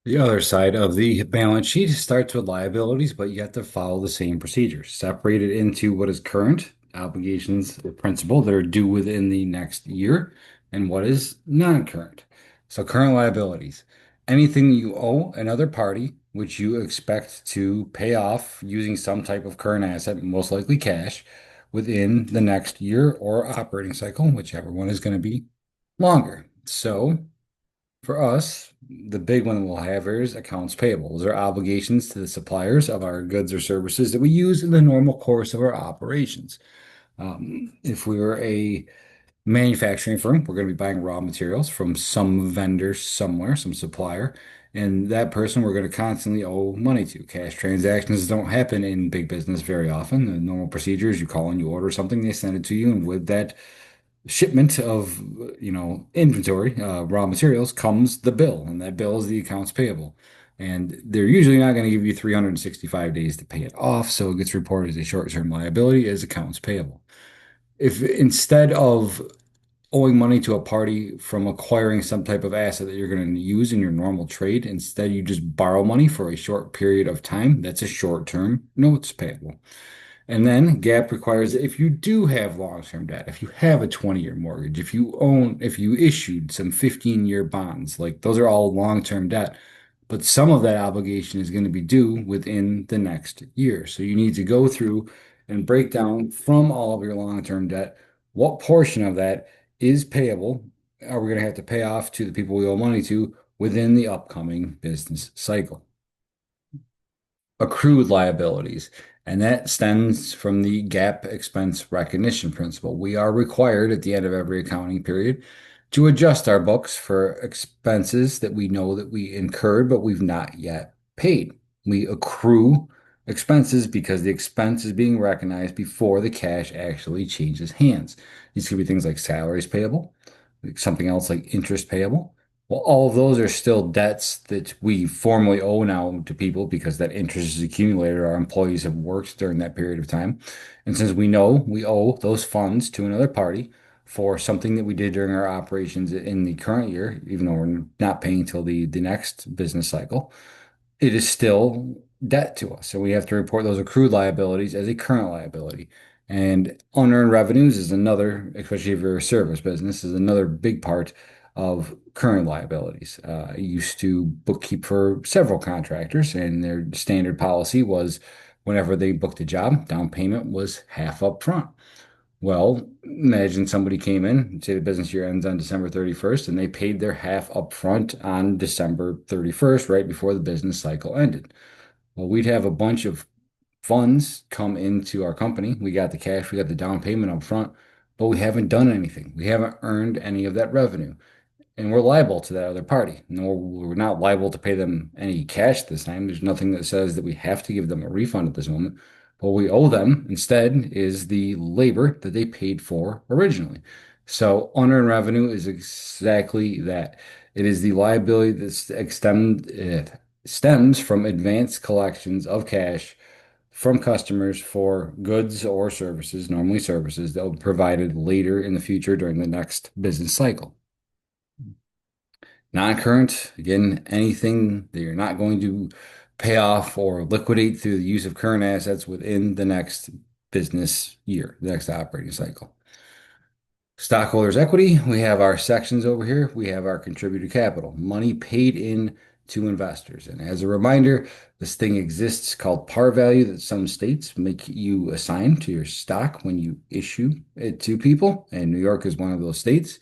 The other side of the balance sheet starts with liabilities, but you have to follow the same procedures. Separate it into what is current obligations, the principal that are due within the next year, and what is non-current. So current liabilities, anything you owe another party, which you expect to pay off using some type of current asset, most likely cash, within the next year or operating cycle, whichever one is going to be longer. So for us, the big one we'll have here is accounts payable. Those are obligations to the suppliers of our goods or services that we use in the normal course of our operations. If we were a manufacturing firm, we're going to be buying raw materials from some vendor somewhere, some supplier, and that person we're going to constantly owe money to. Cash transactions don't happen in big business very often. The normal procedure is you call and you order something, they send it to you, and with that shipment of inventory, raw materials, comes the bill, and that bill is the accounts payable. And they're usually not going to give you 365 days to pay it off, so it gets reported as a short-term liability as accounts payable. If instead of owing money to a party from acquiring some type of asset that you're going to use in your normal trade, instead you just borrow money for a short period of time, that's a short-term notes payable. And then GAAP requires that if you do have long-term debt, if you have a 20-year mortgage, if you issued some 15-year bonds, like those are all long-term debt, but some of that obligation is going to be due within the next year. So you need to go through and break down from all of your long-term debt, what portion of that is payable, are we going to have to pay off to the people we owe money to within the upcoming business cycle. Accrued liabilities, and that stems from the GAAP expense recognition principle. We are required at the end of every accounting period to adjust our books for expenses that we know that we incurred, but we've not yet paid. We accrue expenses because the expense is being recognized before the cash actually changes hands. These could be things like salaries payable, like something else like interest payable. Well, all of those are still debts that we formally owe now to people because that interest is accumulated. Our employees have worked during that period of time. And since we know we owe those funds to another party for something that we did during our operations in the current year, even though we're not paying till the next business cycle, it is still debt to us. So we have to report those accrued liabilities as a current liability. And unearned revenues is another, especially if you're a service business, is another big part of current liabilities. I used to bookkeep for several contractors, and their standard policy was whenever they booked a job, down payment was half up front. Well, imagine somebody came in, say the business year ends on December 31st, and they paid their half up front on December 31st, right before the business cycle ended. Well, we'd have a bunch of funds come into our company. We got the cash, we got the down payment up front, but we haven't done anything. We haven't earned any of that revenue, and we're liable to that other party. No, we're not liable to pay them any cash this time. There's nothing that says that we have to give them a refund at this moment. What we owe them instead is the labor that they paid for originally. So unearned revenue is exactly that. It is the liability that stems from advanced collections of cash from customers for goods or services, normally services, that will be provided later in the future during the next business cycle. Non-current, again, anything that you're not going to pay off or liquidate through the use of current assets within the next business year, the next operating cycle. Stockholders' equity, we have our sections over here. We have our contributed capital, money paid in to investors. And as a reminder, this thing exists called par value that some states make you assign to your stock when you issue it to people. And New York is one of those states.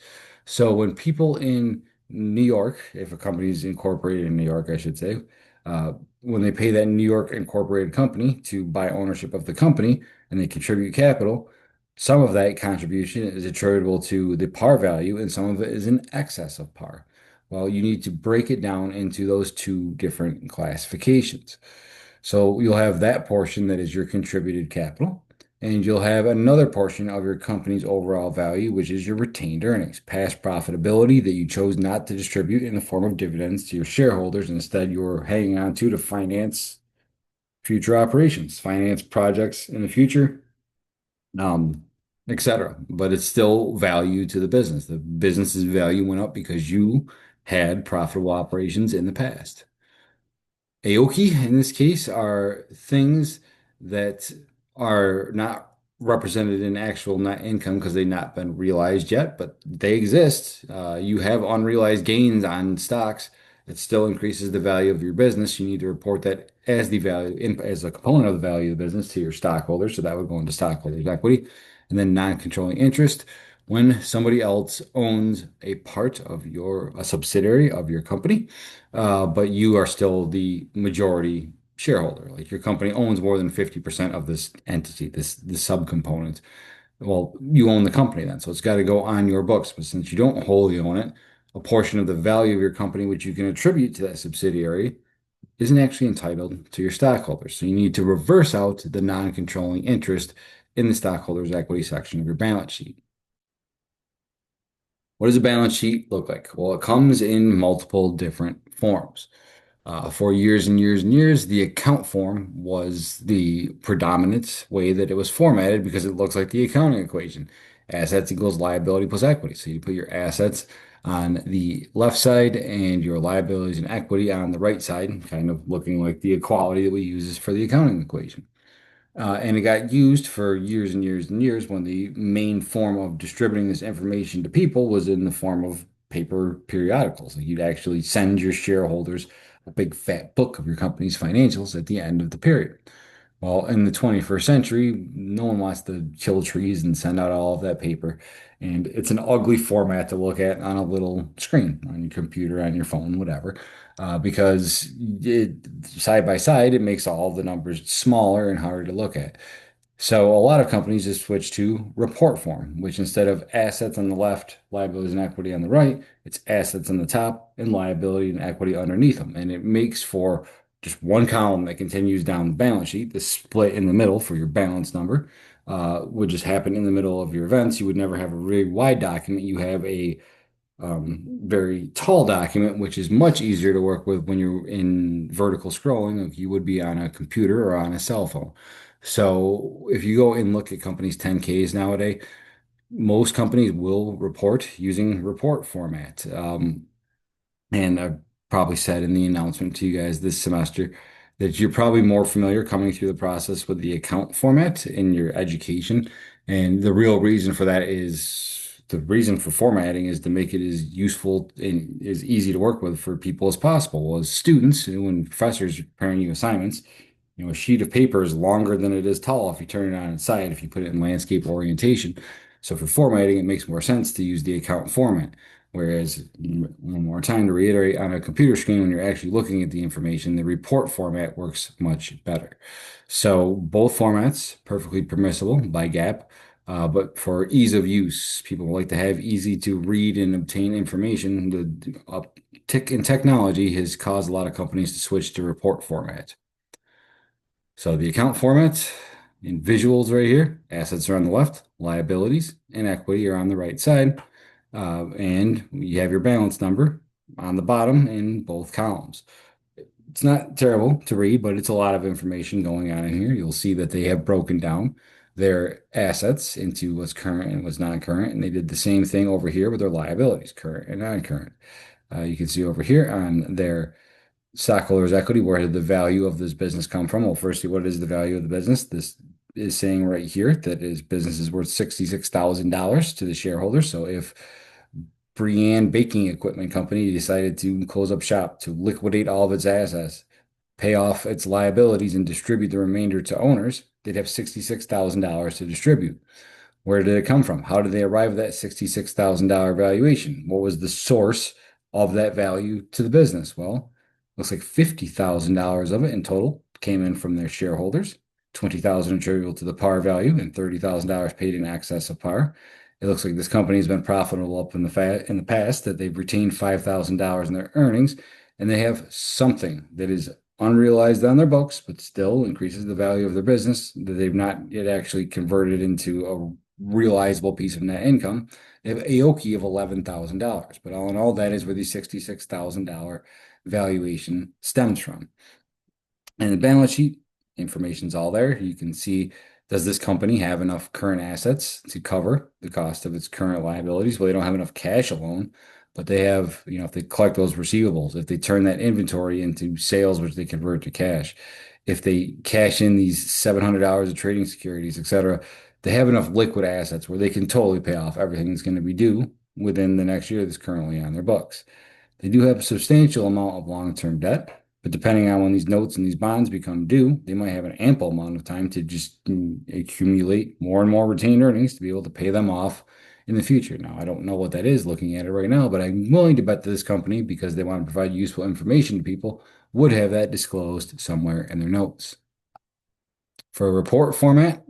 So when people in New York, if a company is incorporated in New York, I should say, uh, when they pay that New York incorporated company to buy ownership of the company and they contribute capital, some of that contribution is attributable to the par value, and some of it is in excess of par. Well, you need to break it down into those two different classifications. So you'll have that portion that is your contributed capital, and you'll have another portion of your company's overall value, which is your retained earnings, past profitability that you chose not to distribute in the form of dividends to your shareholders. Instead, you're hanging on to finance future operations, finance projects in the future, um, etc. But it's still value to the business. The business's value went up because you had profitable operations in the past. Aoki in this case are things that are not represented in actual net income because they've not been realized yet, but they exist. You have unrealized gains on stocks. It still increases the value of your business. You need to report that as the value, as a component of the value of the business to your stockholders. So that would go into stockholders' equity. And then non-controlling interest when somebody else owns a part of a subsidiary of your company, but you are still the majority shareholder. Like your company owns more than 50% of this entity, this subcomponent. Well, you own the company then, so it's got to go on your books. But since you don't wholly own it, a portion of the value of your company, which you can attribute to that subsidiary, isn't actually entitled to your stockholders. So you need to reverse out the non-controlling interest in the stockholders' equity section of your balance sheet. What does a balance sheet look like? Well, it comes in multiple different forms. For years and years and years, the account form was the predominant way that it was formatted because it looks like the accounting equation. Assets equals liability plus equity. So you put your assets on the left side and your liabilities and equity on the right side, kind of looking like the equality that we use for the accounting equation. And it got used for years and years and years when the main form of distributing this information to people was in the form of paper periodicals. Like you'd actually send your shareholders a big fat book of your company's financials at the end of the period. Well, in the 21st century, no one wants to kill trees and send out all of that paper. And it's an ugly format to look at on a little screen, on your computer, on your phone, whatever, because side by side, it makes all the numbers smaller and harder to look at. So a lot of companies just switch to report form, which instead of assets on the left, liabilities and equity on the right, it's assets on the top and liability and equity underneath them. And it makes for just one column that continues down the balance sheet. The split in the middle for your balance number would just happen in the middle of your events. You would never have a really wide document. You have a very tall document, which is much easier to work with when you're in vertical scrolling, like you would be on a computer or on a cell phone. So if you go and look at companies' 10Ks nowadays, most companies will report using report format. And I've probably said in the announcement to you guys this semester that you're probably more familiar coming through the process with the account format in your education. And the real reason for that is the reason for formatting is to make it as useful and as easy to work with for people as possible. Well, as students, when professors are preparing you assignments, a sheet of paper is longer than it is tall if you turn it on its side, if you put it in landscape orientation. So for formatting, it makes more sense to use the account format. Whereas, one more time to reiterate, on a computer screen, when you're actually looking at the information, the report format works much better. So both formats, perfectly permissible by GAAP, but for ease of use, people like to have easy to read and obtain information. The uptick in technology has caused a lot of companies to switch to report format. So the account format in visuals right here, assets are on the left, liabilities and equity are on the right side. And you have your balance number on the bottom in both columns. It's not terrible to read, but it's a lot of information going on in here. You'll see that they have broken down their assets into what's current and what's non-current, and they did the same thing over here with their liabilities, current and non-current. You can see over here on their stockholders' equity, where did the value of this business come from? Well, firstly, what is the value of the business? This is saying right here that his business is worth $66,000 to the shareholders. So if Brianne Baking Equipment Company decided to close up shop, to liquidate all of its assets, pay off its liabilities, and distribute the remainder to owners, they'd have $66,000 to distribute. Where did it come from? How did they arrive at that $66,000 valuation? What was the source of that value to the business? Well, looks like $50,000 of it in total came in from their shareholders, 20,000 attributable to the par value, and $30,000 paid in excess of par. It looks like this company has been profitable up in the past, that they've retained $5,000 in their earnings, and they have something that is unrealized on their books, but still increases the value of their business that they've not yet actually converted into a realizable piece of net income. They have AOKI of $11,000, but all in all, that is where the $66,000 valuation stems from. And the balance sheet information's all there. You can see, does this company have enough current assets to cover the cost of its current liabilities? Well, they don't have enough cash alone. But they have, if they collect those receivables, if they turn that inventory into sales, which they convert to cash, if they cash in these $700 of trading securities, et cetera, they have enough liquid assets where they can totally pay off everything that's going to be due within the next year that's currently on their books. They do have a substantial amount of long-term debt, but depending on when these notes and these bonds become due, they might have an ample amount of time to just accumulate more and more retained earnings to be able to pay them off in the future. Now, I don't know what that is looking at it right now, but I'm willing to bet that this company, because they want to provide useful information to people, would have that disclosed somewhere in their notes. For a report format,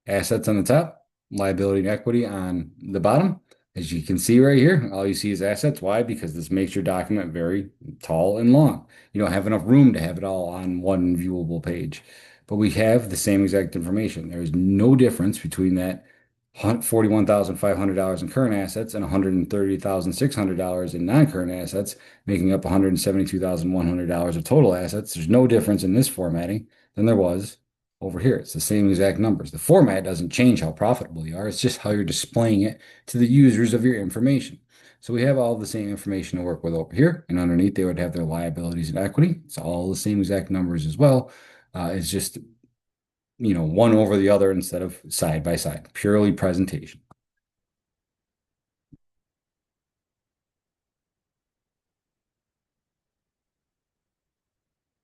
assets on the top, liability and equity on the bottom. As you can see right here, all you see is assets. Why? Because this makes your document very tall and long. You don't have enough room to have it all on one viewable page. But we have the same exact information. There is no difference between that $41,500 in current assets and $130,600 in non-current assets, making up $172,100 of total assets. There's no difference in this formatting than there was over here. It's the same exact numbers. The format doesn't change how profitable you are. It's just how you're displaying it to the users of your information. So we have all the same information to work with over here. And underneath, they would have their liabilities and equity. It's all the same exact numbers as well. It's just, one over the other instead of side by side, purely presentation.